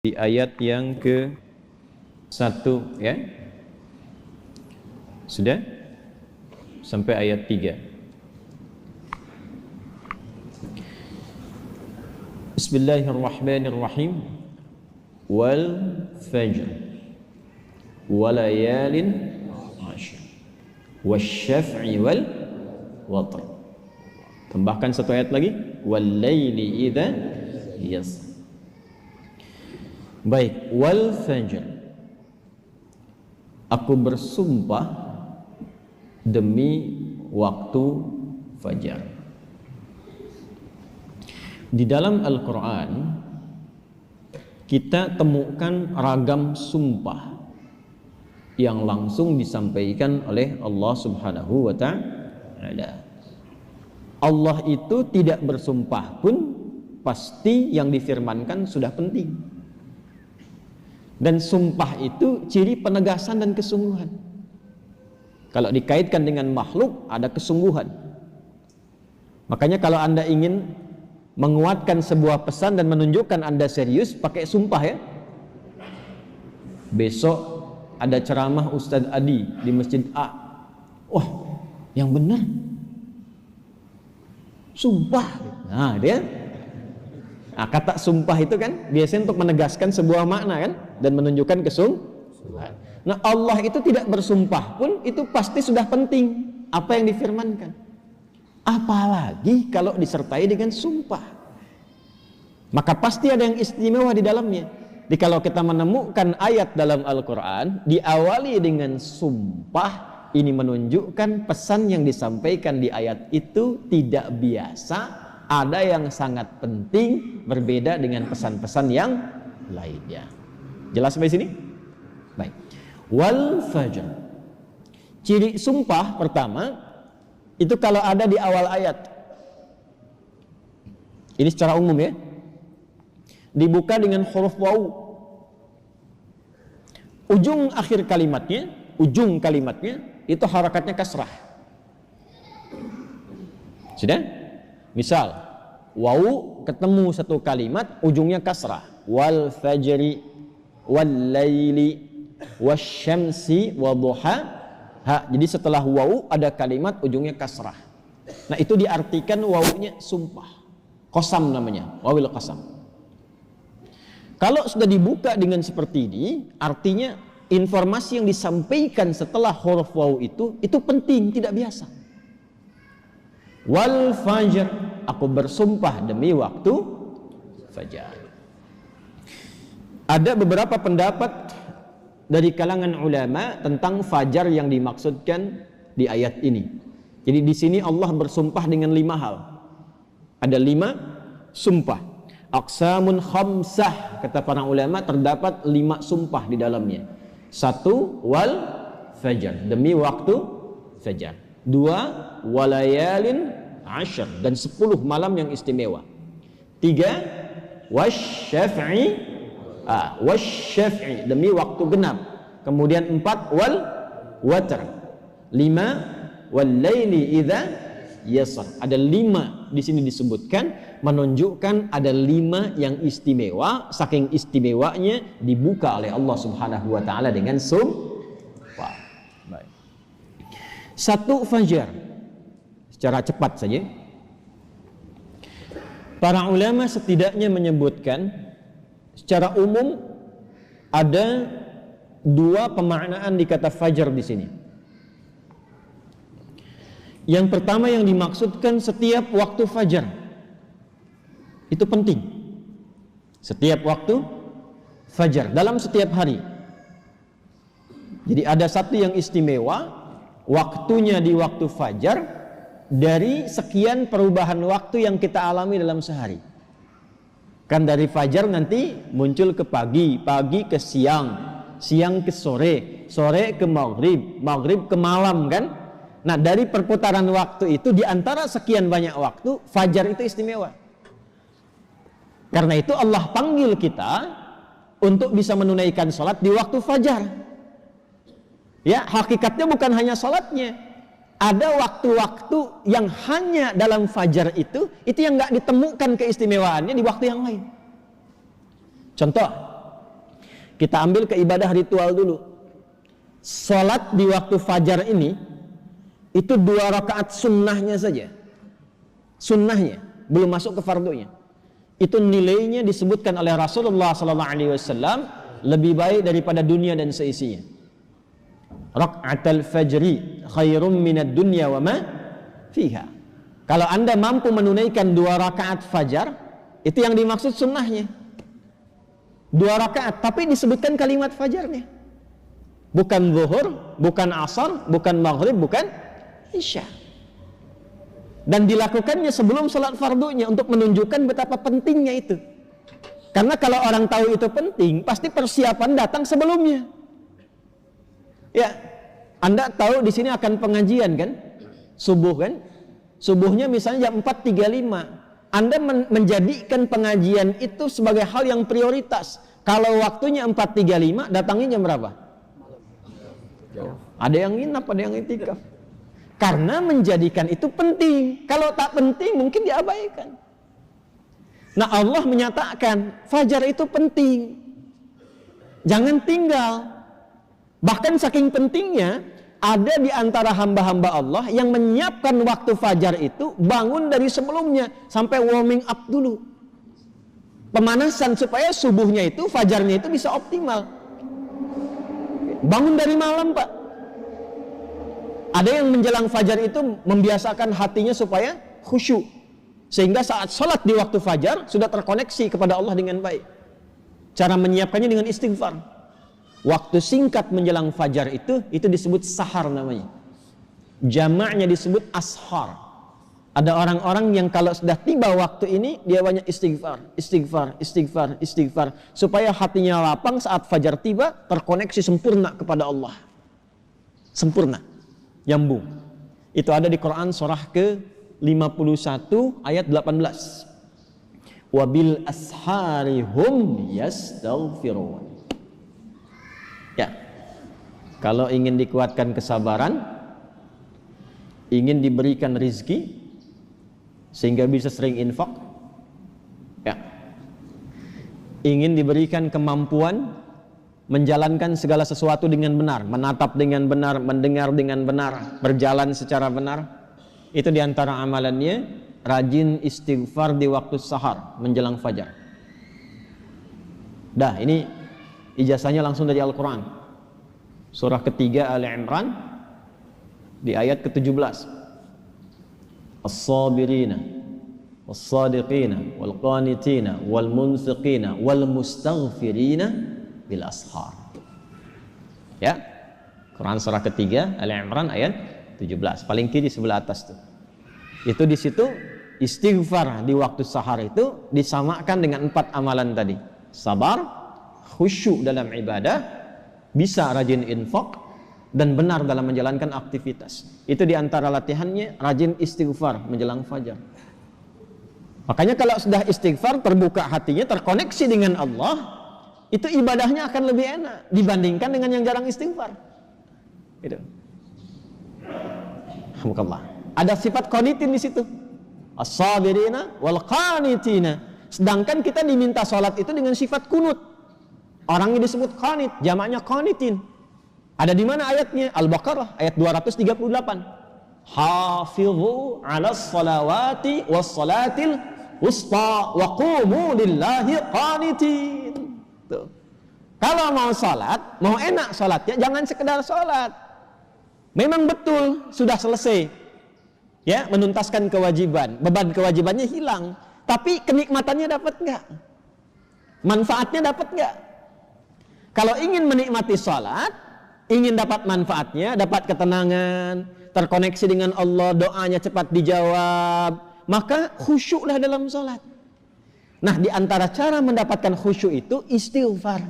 Di ayat yang ke-1 ya. Sudah? Sampai ayat 3. Bismillahirrahmanirrahim. Wal fajr walayalin 'ashr wasyaf'i wal watr. Tambahkan satu ayat lagi, wal laili idza yasr. Baik, wal fajr, aku bersumpah demi waktu fajar. Di dalam Al-Quran kita temukan ragam sumpah yang langsung disampaikan oleh Allah Subhanahu wa ta'ala. Allah itu tidak bersumpah pun pasti yang difirmankan sudah penting. Dan sumpah itu ciri penegasan dan kesungguhan. Kalau dikaitkan dengan makhluk ada kesungguhan. Makanya kalau Anda ingin menguatkan sebuah pesan dan menunjukkan Anda serius, pakai sumpah ya. Besok ada ceramah Ustadz Adi di Masjid A. Wah, yang benar sumpah. Nah dia, nah, kata sumpah itu kan biasanya untuk menegaskan sebuah makna kan, dan menunjukkan kesungguhan. Nah Allah itu tidak bersumpah pun itu pasti sudah penting apa yang difirmankan. Apalagi kalau disertai dengan sumpah, maka pasti ada yang istimewa di dalamnya. Jadi kalau kita menemukan ayat dalam Al-Quran diawali dengan sumpah, ini menunjukkan pesan yang disampaikan di ayat itu tidak biasa, ada yang sangat penting, berbeda dengan pesan-pesan yang lainnya. Jelas sampai sini? Baik. Wal fajr, ciri sumpah pertama itu kalau ada di awal ayat. Ini secara umum ya. Dibuka dengan huruf waw. Ujung kalimatnya itu harakatnya kasrah. Sudah? Misal waw ketemu satu kalimat ujungnya kasrah. Wal fajri wal laili wasyamsi wadduhaha. Jadi setelah waw ada kalimat ujungnya kasrah. Nah itu diartikan wawnya sumpah. Qasam namanya, wawil qasam. Kalau sudah dibuka dengan seperti ini, artinya informasi yang disampaikan setelah huruf waw itu penting, tidak biasa. Wal fajr, aku bersumpah demi waktu fajar. Ada beberapa pendapat dari kalangan ulama tentang fajar yang dimaksudkan di ayat ini. Jadi di sini Allah bersumpah dengan 5 hal. Ada 5 sumpah. Aqsamun khamsah, kata para ulama terdapat 5 sumpah di dalamnya. 1 wal fajar, demi waktu fajar. 2 walayalin 'ashr, dan 10 malam yang istimewa. 3 wasyaf'i, wasyaf'i, demi waktu genap. Kemudian 4 wal watr. 5 wal laili idza yasr. Ada 5 di sini disebutkan, menunjukkan ada 5 yang istimewa. Saking istimewanya dibuka oleh Allah Subhanahu wa taala dengan sumpah. Baik. 1 fajar. Secara cepat saja. Para ulama setidaknya menyebutkan secara umum ada 2 pemaknaan di kata fajar di sini. Yang pertama yang dimaksudkan setiap waktu fajar. Itu penting. Setiap waktu fajar dalam setiap hari. Jadi ada satu yang istimewa, waktunya di waktu fajar dari sekian perubahan waktu yang kita alami dalam sehari. Kan dari fajar nanti muncul ke pagi, pagi ke siang, siang ke sore, sore ke maghrib, maghrib ke malam kan? Nah dari perputaran waktu itu, di antara sekian banyak waktu, fajar itu istimewa. Karena itu Allah panggil kita untuk bisa menunaikan sholat di waktu fajar. Ya, hakikatnya bukan hanya sholatnya. Ada waktu-waktu yang hanya dalam fajar itu yang nggak ditemukan keistimewaannya di waktu yang lain. Contoh, Kita ambil ke ibadah ritual dulu. Salat di waktu fajar ini itu 2 rakaat sunnahnya saja. Sunnahnya, belum masuk ke fardunya. Itu nilainya disebutkan oleh Rasulullah SAW lebih baik daripada dunia dan seisinya. Raka'atul fajri khairum minad dunya wa ma fiha. Kalau Anda mampu menunaikan 2 rakaat fajar, itu yang dimaksud sunnahnya. 2 rakaat, tapi disebutkan kalimat fajarnya. Bukan zuhur, bukan asar, bukan maghrib, bukan isya. Dan dilakukannya sebelum salat fardunya untuk menunjukkan betapa pentingnya itu. Karena kalau orang tahu itu penting, pasti persiapan datang sebelumnya. Ya, Anda tahu di sini akan pengajian kan? Subuh kan? Subuhnya misalnya jam 4.35. Anda menjadikan pengajian itu sebagai hal yang prioritas. Kalau waktunya 4.35, datangnya jam berapa? Ada yang nginap, ada yang itikaf. Karena menjadikan itu penting. Kalau tak penting mungkin diabaikan. Nah, Allah menyatakan fajar itu penting. Jangan tinggal. Bahkan saking pentingnya, ada di antara hamba-hamba Allah yang menyiapkan waktu fajar itu bangun dari sebelumnya sampai warming up dulu. Pemanasan supaya subuhnya itu, fajarnya itu bisa optimal. Bangun dari malam, Pak. Ada yang menjelang fajar itu membiasakan hatinya supaya khusyuk. Sehingga saat sholat di waktu fajar sudah terkoneksi kepada Allah dengan baik. Cara menyiapkannya dengan istighfar. Waktu singkat menjelang fajar itu disebut sahar namanya. Jamaknya disebut ashar. Ada orang-orang yang kalau sudah tiba waktu ini, dia banyak istighfar, istighfar, istighfar, istighfar. Supaya hatinya lapang saat fajar tiba, terkoneksi sempurna kepada Allah. Sempurna. Nyambung. Itu ada di Quran surah ke-51 ayat 18. Wabil ashari hum yastaghfirun. Ya. Kalau ingin dikuatkan kesabaran, ingin diberikan rizki sehingga bisa sering infak, ya. Ingin diberikan kemampuan menjalankan segala sesuatu dengan benar, menatap dengan benar, mendengar dengan benar, berjalan secara benar. Itu diantara amalannya, rajin istighfar di waktu sahar menjelang fajar. Dah, ini ijazahnya langsung dari Al-Quran. Surah ketiga Ali Imran di ayat ke-17. As-sabirina was-sadiqina wal-qanitina wal-munfiqina wal-mustaghfirina bil ashar. Ya. Quran surah ketiga Ali Imran ayat 17. Paling kiri sebelah atas tuh. Itu di situ istighfar di waktu sahar itu disamakan dengan 4 amalan tadi. Sabar, khusyuk dalam ibadah, bisa rajin infak, dan benar dalam menjalankan aktivitas. Itu di antara latihannya, rajin istighfar menjelang fajar. Makanya kalau sudah istighfar, terbuka hatinya, terkoneksi dengan Allah, itu ibadahnya akan lebih enak dibandingkan dengan yang jarang istighfar. Itu. Alhamdulillah. Ada sifat qanitin di situ. As-sabirina wal qanitina. Sedangkan kita diminta salat itu dengan sifat kunut. Orangnya disebut qanit, jamaknya qanitin. Ada di mana ayatnya? Al-Baqarah ayat 238. Hafizu 'alas salawati was salatil wusta wa qumu lillahi qanitin. Tuh. Kalau mau salat, mau enak salatnya, jangan sekedar salat. Memang betul sudah selesai, ya, menuntaskan kewajiban, beban kewajibannya hilang, tapi kenikmatannya dapat nggak? Manfaatnya dapat nggak? Kalau ingin menikmati salat, ingin dapat manfaatnya, dapat ketenangan, terkoneksi dengan Allah, doanya cepat dijawab, maka khusyuklah dalam salat. Nah, di antara cara mendapatkan khusyuk itu istighfar.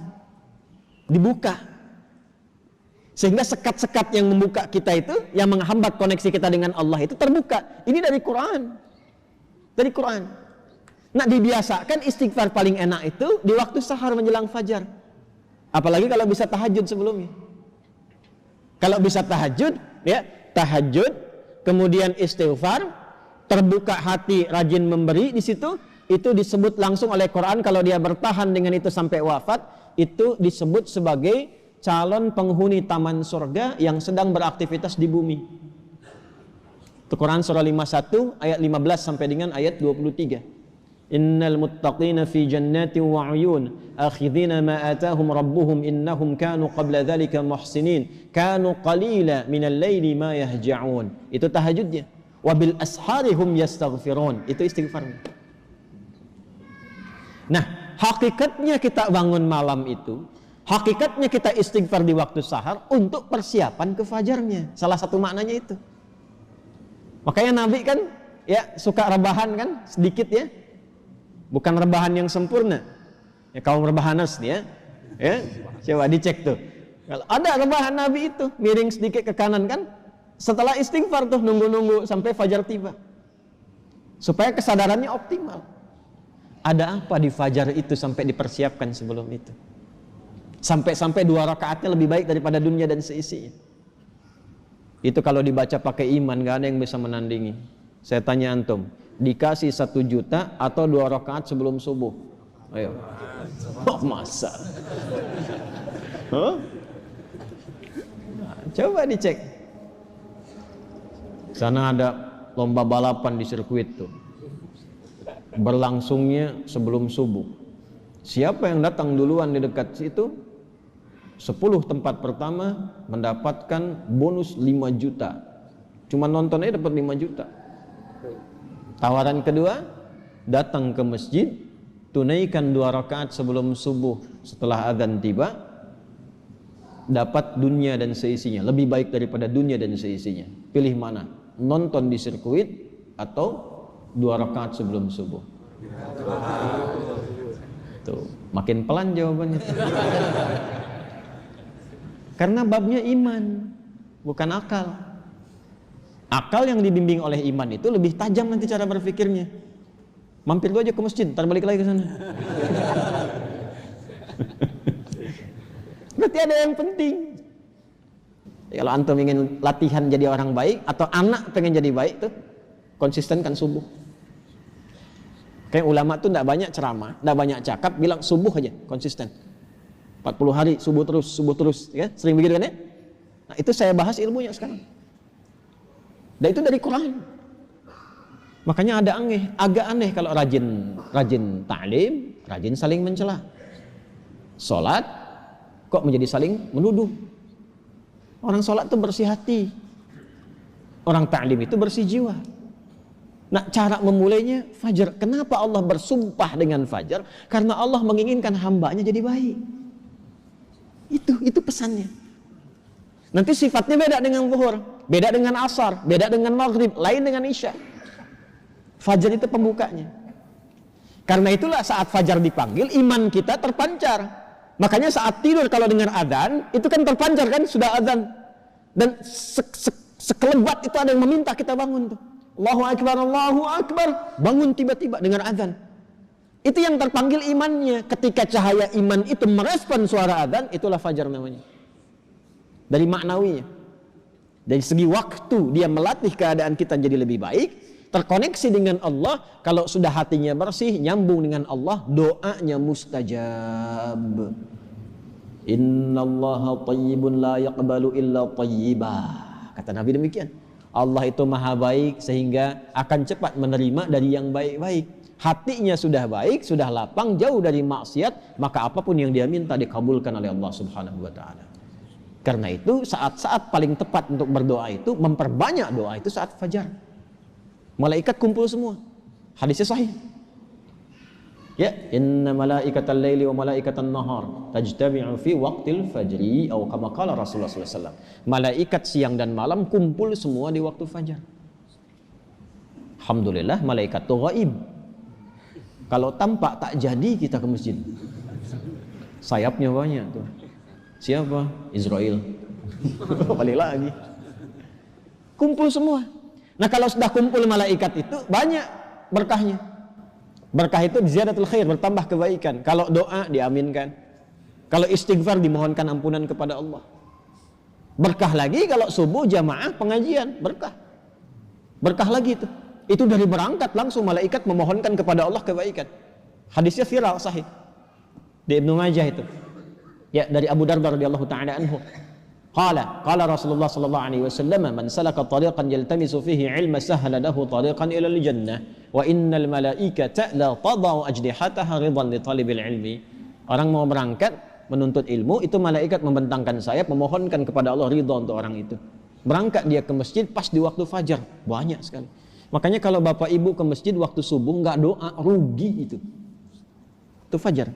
Dibuka. Sehingga sekat-sekat yang membuka kita itu, yang menghambat koneksi kita dengan Allah itu terbuka. Ini dari Quran. Dari Quran. Nah, dibiasakan istighfar paling enak itu di waktu sahar menjelang fajar. Apalagi kalau bisa tahajud sebelumnya. Kalau bisa tahajud, ya, tahajud, kemudian istighfar, terbuka hati, rajin memberi di situ. Itu disebut langsung oleh Quran kalau dia bertahan dengan itu sampai wafat, itu disebut sebagai calon penghuni taman surga yang sedang beraktivitas di bumi. Itu Quran surah 51 ayat 15 sampai dengan ayat 23. Innal muttaqina fi jannatin wa 'uyun akhidhina ma atahum rabbuhum innahum kanu qabla dhalika muhsinin kanu qalila minal laili ma yahja'un. Itu tahajudnya. Wa bil ashari hum yastaghfirun. Itu istighfarnya. Nah, hakikatnya kita bangun malam itu, hakikatnya kita istighfar di waktu sahar untuk persiapan ke fajarnya. Salah satu maknanya itu. Makanya Nabi kan ya suka rebahan kan sedikit ya. Bukan rebahan yang sempurna. Ya kaum rebahaners nih ya. Ya, coba dicek tuh. Kalau ada rebahan Nabi itu miring sedikit ke kanan kan, setelah istighfar tuh nunggu-nunggu sampai fajar tiba. Supaya kesadarannya optimal. Ada apa di fajar itu sampai dipersiapkan sebelum itu? Sampai-sampai 2 rakaatnya lebih baik daripada dunia dan seisinya. Itu kalau dibaca pakai iman, gak ada yang bisa menandingi. Saya tanya antum, dikasih 1 juta atau 2 rakaat sebelum subuh? Ayo. Oh, masa? Huh? Nah, coba dicek. Sana ada lomba balapan di sirkuit tuh. Berlangsungnya sebelum subuh. Siapa yang datang duluan di dekat situ? 10 tempat pertama mendapatkan bonus 5 juta. Cuma nontonnya dapat 5 juta. Tawaran kedua, datang ke masjid, tunaikan 2 rakaat sebelum subuh setelah azan tiba, dapat dunia dan seisinya, lebih baik daripada dunia dan seisinya. Pilih mana? Nonton di sirkuit atau 2 rakaat sebelum subuh? Tuh, makin pelan jawabannya. Karena babnya iman, bukan akal. Akal yang dibimbing oleh iman itu lebih tajam nanti cara berpikirnya. Mampir dulu aja ke masjid, ntar balik lagi ke sana. Berarti ada yang penting. Kalau antum ingin latihan jadi orang baik atau anak pengen jadi baik tuh, konsistenkan subuh. Kayak ulama tuh enggak banyak ceramah, enggak banyak cakap, bilang subuh aja, konsisten. 40 hari subuh terus, ya. Sering begitu kan ya? Nah, itu saya bahas ilmunya sekarang. Dan itu dari Quran. Makanya agak aneh kalau rajin ta'lim, rajin saling mencela. Salat kok menjadi saling menuduh. Orang salat itu bersih hati. Orang ta'lim itu bersih jiwa. Nah, cara memulainya fajar. Kenapa Allah bersumpah dengan fajar? Karena Allah menginginkan hambanya jadi baik. Itu pesannya. Nanti sifatnya beda dengan zuhur, beda dengan asar, beda dengan maghrib, lain dengan isya. Fajar itu pembukanya. Karena itulah saat fajar dipanggil, iman kita terpancar. Makanya saat tidur kalau dengar adzan, itu kan terpancar kan, sudah adzan. Dan sekelebat itu ada yang meminta kita bangun tuh. Allahu Akbar, Allahu Akbar. Bangun tiba-tiba dengar adzan. Itu yang terpanggil imannya. Ketika cahaya iman itu merespon suara adzan, itulah fajar namanya. Dari maknawinya. Dari segi waktu dia melatih keadaan kita jadi lebih baik, terkoneksi dengan Allah. Kalau sudah hatinya bersih, nyambung dengan Allah, doanya mustajab. Innallaha thayyibun la yaqbalu illa thayyibah. Kata Nabi demikian. Allah itu maha baik sehingga akan cepat menerima dari yang baik-baik. Hatinya sudah baik, sudah lapang, jauh dari maksiat, maka apapun yang dia minta dikabulkan oleh Allah Subhanahu wa taala. Karena itu saat-saat paling tepat untuk berdoa itu, memperbanyak doa itu saat fajar. Malaikat kumpul semua. Hadisnya sahih. Ya, inna malaikatal laili wa malaikatan nahar tajtami'u fi waqtil fajri atau kama qala Rasulullah sallallahu alaihi wasallam. Malaikat siang dan malam kumpul semua di waktu fajar. Alhamdulillah malaikat itu gaib. Kalau tampak tak jadi kita ke masjid. Sayapnya banyak tuh. Siapa? Israel. Balik lagi. Kumpul semua. Nah, kalau sudah kumpul malaikat itu banyak berkahnya. Berkah itu ziyadatul khair, bertambah kebaikan. Kalau doa diaminkan. Kalau istighfar dimohonkan ampunan kepada Allah. Berkah lagi kalau subuh jamaah pengajian, berkah. Berkah lagi itu. Itu dari berangkat langsung malaikat memohonkan kepada Allah kebaikan. Hadisnya viral sahih. Di Ibnu Majah itu. Ya, dari Abu Darda radhiyallahu taala anhu. Qala Rasulullah sallallahu alaihi wasallam, "Man salaka tariqan yaltamisu fihi 'ilma sahhala lahu tariqan ila al-jannah, wa innal malaikata la tadau ajnihataha ridan li talibil ilmi." Orang mau berangkat menuntut ilmu, itu malaikat membentangkan sayap memohonkan kepada Allah ridha untuk orang itu. Berangkat dia ke masjid pas di waktu fajar, banyak sekali. Makanya kalau bapak ibu ke masjid waktu subuh nggak doa, rugi itu. Itu fajar.